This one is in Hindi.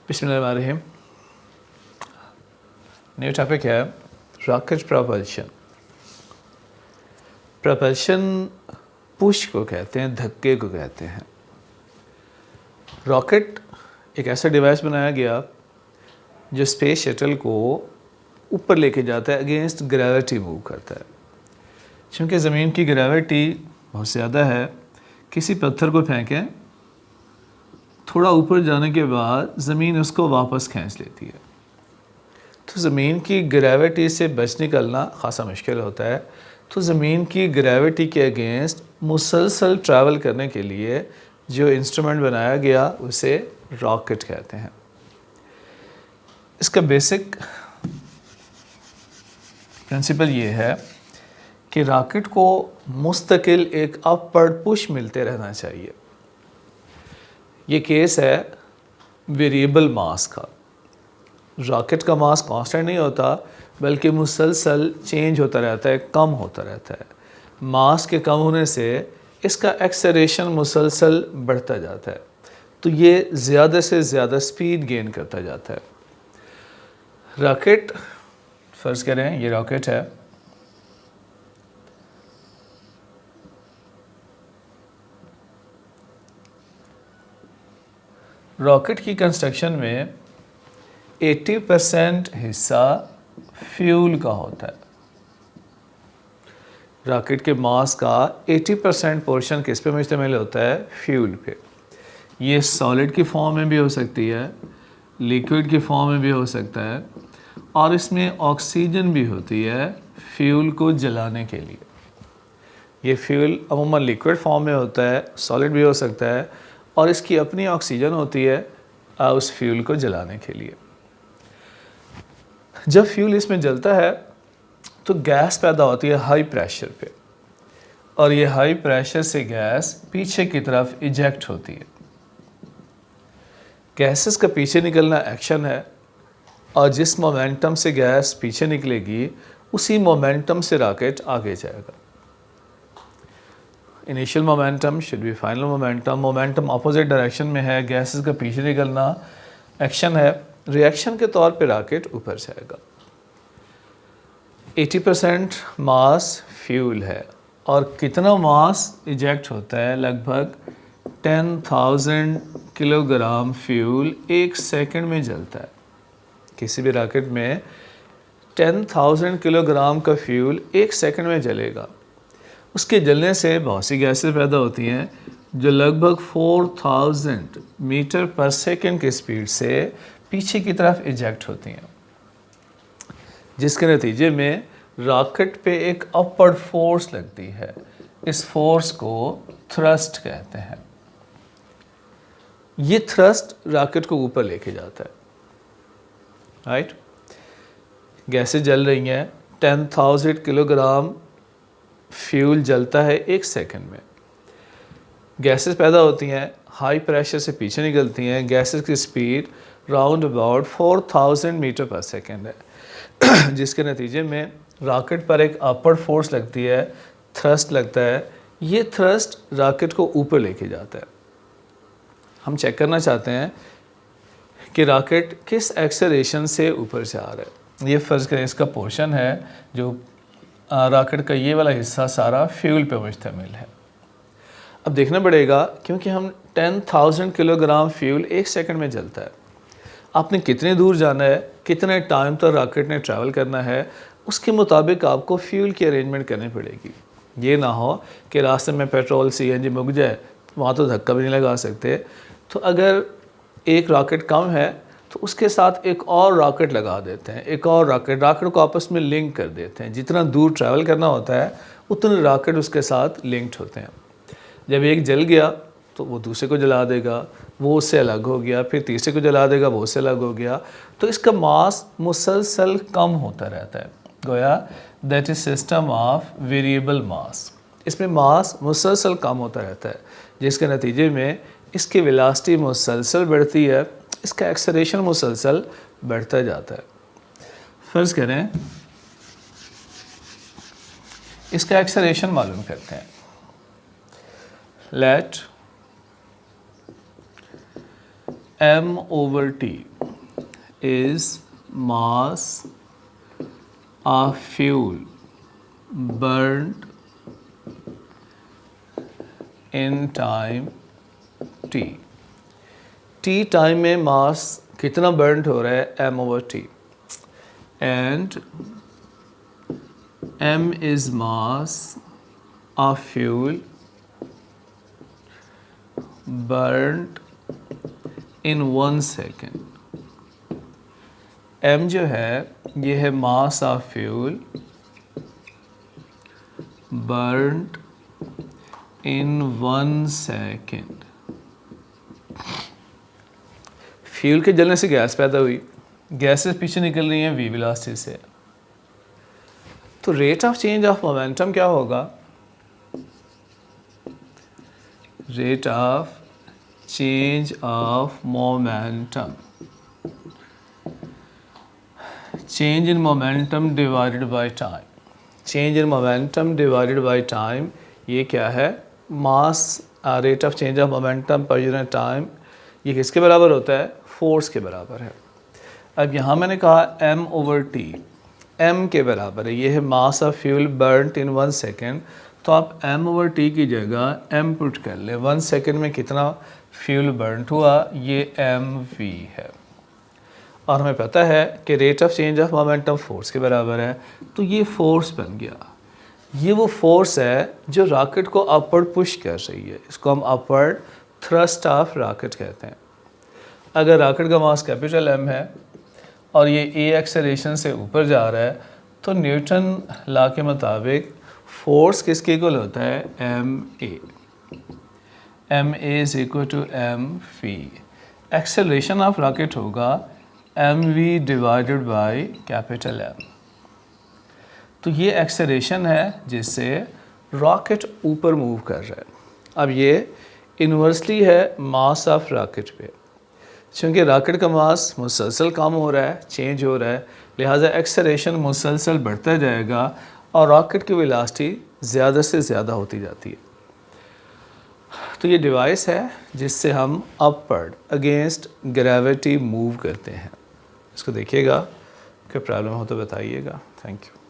बिस्मिल्लाहिर्रहमानिर्रहीम। न्यू टॉपिक है रॉकेट प्रोपल्शन। प्रोपल्शन पुश को कहते हैं, धक्के को कहते हैं। रॉकेट एक ऐसा डिवाइस बनाया गया जो स्पेस शटल को ऊपर लेके जाता है, अगेंस्ट ग्रेविटी मूव करता है। क्योंकि ज़मीन की ग्रेविटी बहुत ज़्यादा है, किसी पत्थर को फेंकें, थोड़ा ऊपर जाने के बाद ज़मीन उसको वापस खींच लेती है। तो ज़मीन की ग्रेविटी से बच निकलना ख़ासा मुश्किल होता है। तो ज़मीन की ग्रेविटी के अगेंस्ट मुसलसल ट्रैवल करने के लिए जो इंस्ट्रूमेंट बनाया गया उसे रॉकेट कहते हैं। इसका बेसिक प्रिंसिपल ये है कि रॉकेट को मुस्तकिल एक अपवर्ड पुश मिलते रहना चाहिए। ये केस है वेरिएबल मास का। रॉकेट का मास कांस्टेंट नहीं होता, बल्कि मुसलसल चेंज होता रहता है, कम होता रहता है। मास के कम होने से इसका एक्सेलरेशन मुसलसल बढ़ता जाता है, तो ये ज़्यादा से ज़्यादा स्पीड गेन करता जाता है। रॉकेट, फ़र्ज़ करें ये रॉकेट है, रॉकेट की कंस्ट्रक्शन में 80% हिस्सा फ्यूल का होता है। रॉकेट के मास का 80% पोर्शन किस पे मुश्तमिल होता है? फ्यूल पे। ये सॉलिड की फॉर्म में भी हो सकती है, लिक्विड की फॉर्म में भी हो सकता है, और इसमें ऑक्सीजन भी होती है फ्यूल को जलाने के लिए। ये फ्यूल अमूमन लिक्विड फॉर्म में होता है, सॉलिड भी हो सकता है, और इसकी अपनी ऑक्सीजन होती है उस फ्यूल को जलाने के लिए। जब फ्यूल इसमें जलता है तो गैस पैदा होती है हाई प्रेशर पे, और ये हाई प्रेशर से गैस पीछे की तरफ इजेक्ट होती है। गैसेस का पीछे निकलना एक्शन है, और जिस मोमेंटम से गैस पीछे निकलेगी उसी मोमेंटम से रॉकेट आगे जाएगा। Initial momentum should be final momentum. Momentum opposite direction में है, गैसेस का पीछे निकलना एक्शन है, रिएक्शन के तौर पे रॉकेट ऊपर जाएगा। 80% मास फ्यूल है, और कितना मास इजेक्ट होता है? लगभग 10,000 किलोग्राम फ्यूल एक सेकंड में जलता है। किसी भी रॉकेट में 10,000 किलोग्राम का फ्यूल एक सेकंड में जलेगा। उसके जलने से बहुत सी गैसें पैदा होती हैं जो लगभग 4000 मीटर पर सेकंड की स्पीड से पीछे की तरफ इजेक्ट होती हैं, जिसके नतीजे में रॉकेट पे एक अपवर्ड फोर्स लगती है। इस फोर्स को थ्रस्ट कहते हैं। ये थ्रस्ट रॉकेट को ऊपर लेके जाता है। राइट, गैसें जल रही हैं, 10,000 किलोग्राम फ्यूल जलता है एक सेकंड में। गैसेस पैदा होती हैं, हाई प्रेशर से पीछे निकलती हैं। गैसेस की स्पीड राउंड अबाउट 4000 मीटर पर सेकंड है, जिसके नतीजे में रॉकेट पर एक अपवर्ड फोर्स लगती है, थ्रस्ट लगता है। ये थ्रस्ट रॉकेट को ऊपर लेके जाता है। हम चेक करना चाहते हैं कि रॉकेट किस एक्सेलरेशन से ऊपर जा रहा है। ये फ़र्ज़ करें इसका पोर्शन है, जो रॉकेट का ये वाला हिस्सा सारा फ्यूल पे मुश्तमिल है। अब देखना पड़ेगा, क्योंकि हम 10,000 किलोग्राम फ्यूल एक सेकंड में जलता है। आपने कितने दूर जाना है, कितने टाइम तक रॉकेट ने ट्रैवल करना है, उसके मुताबिक आपको फ्यूल की अरेंजमेंट करनी पड़ेगी। ये ना हो कि रास्ते में पेट्रोल CNG मुक जाए, वहाँ तो धक्का भी नहीं लगा सकते। तो अगर एक रॉकेट कम है तो उसके साथ एक और रॉकेट लगा देते हैं, एक और रॉकेट को आपस में लिंक कर देते हैं। जितना दूर ट्रैवल करना होता है उतने रॉकेट उसके साथ लिंक्ड होते हैं। जब एक जल गया तो वो दूसरे को जला देगा, वो उससे अलग हो गया, फिर तीसरे को जला देगा, वो उससे अलग हो गया। तो इसका मास मुसलसल कम होता रहता है। गोया that is system of variable mass. इसमें मास मुसलसल कम होता रहता है, जिसके नतीजे में इसकी वेलोसिटी मुसलसल बढ़ती है, इसका एक्सेलरेशन मुसलसल बढ़ता जाता है। फ़र्ज़ करें इसका एक्सेलरेशन मालूम करते हैं। Let m/t is mass of fuel burnt in time t. t time में मास कितना बर्न हो रहा है, m/t, and m is mass of fuel burnt in 1 second. m जो है ये है mass of fuel burnt in 1 second. Fuel के जलने से गैस पैदा हुई, गैसेस पीछे निकल रही हैं v वेलोसिटी से, तो rate of change of momentum क्या होगा? Rate of change of momentum, change in momentum divided by time. Change in momentum divided by time, ये क्या है? Mass rate of change of momentum पर यूनिट टाइम, ये किसके बराबर होता है? फोर्स के बराबर है. अब यहाँ मैंने कहा m/t, m के बराबर है, ये है mass of fuel burned in 1 second, तो आप m/t की जगह m पुट कर ले. 1 सेकेंड में कितना फ्यूल बर्न हुआ, ये mv है. और हमें पता है कि rate of change of momentum force के बराबर है, तो ये फोर्स बन गया. ये वो फोर्स है जो रॉकेट को अपवर्ड पुश कर रही है, इसको हम अपवर्ड थ्रस्ट ऑफ रॉकेट कहते हैं. अगर रॉकेट का मास कैपिटल M है और ये a एक्सेलरेशन से ऊपर जा रहा है, तो न्यूटन लॉ के मुताबिक फोर्स किसके इक्वल होता है? ma. ma is equal to mv. Acceleration of rocket होगा mv divided by capital M. तो ये एक्सेलरेशन है जिससे रॉकेट ऊपर मूव कर रहा है. अब ये इन्वर्सली है मास ऑफ रॉकेट पे, क्योंकि रॉकेट का मास मुसलसल कम हो रहा है, चेंज हो रहा है, लिहाजा एक्सेलरेशन मुसलसल बढ़ता जाएगा और रॉकेट की वेलोसिटी ज़्यादा से ज़्यादा होती जाती है. तो ये डिवाइस है जिससे हम अपवर्ड अगेंस्ट ग्रेविटी मूव करते हैं. इसको देखिएगा, कोई प्रॉब्लम हो तो बताइएगा. Thank you.